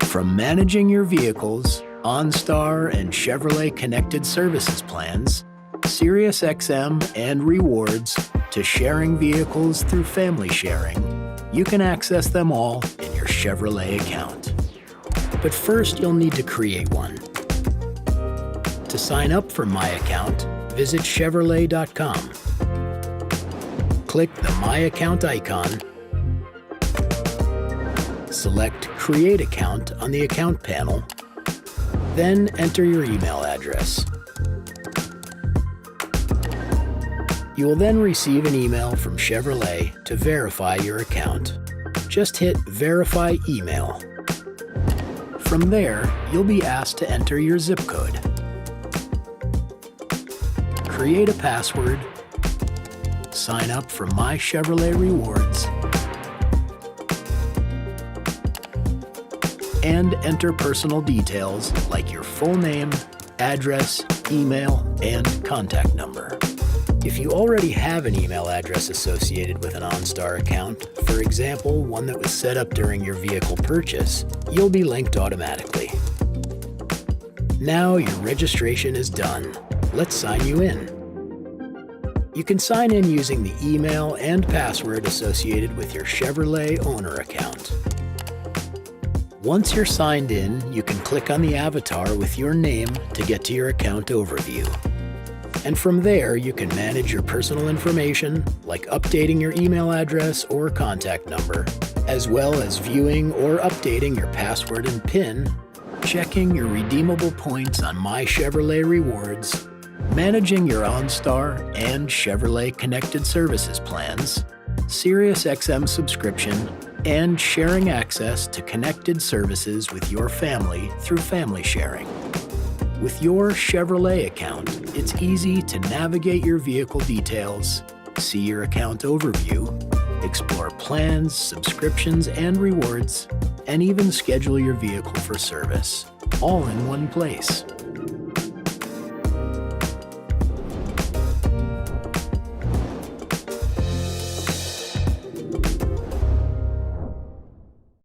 From managing your vehicles, OnStar and Chevrolet Connected Services plans, SiriusXM and rewards, to sharing vehicles through family sharing, you can access them all in your Chevrolet account. But first, you'll need to create one. To sign up for My Account, visit Chevrolet.com. Click the My Account icon. Select Create Account on the Account panel. Then enter your email address. You will then receive an email from Chevrolet to verify your account. Just hit Verify Email. From there, you'll be asked to enter your zip code. Create a password. Sign up for My Chevrolet Rewards. And enter personal details like your full name, address, email, and contact number. If you already have an email address associated with an OnStar account, for example, one that was set up during your vehicle purchase, you'll be linked automatically. Now your registration is done. Let's sign you in. You can sign in using the email and password associated with your Chevrolet owner account. Once you're signed in, you can click on the avatar with your name to get to your account overview. And from there, you can manage your personal information, like updating your email address or contact number, as well as viewing or updating your password and PIN, checking your redeemable points on My Chevrolet Rewards, managing your OnStar and Chevrolet Connected Services plans, SiriusXM subscription, and sharing access to connected services with your family through family sharing. With your Chevrolet account, it's easy to navigate your vehicle details, see your account overview, explore plans, subscriptions, and rewards, and even schedule your vehicle for service, all in one place.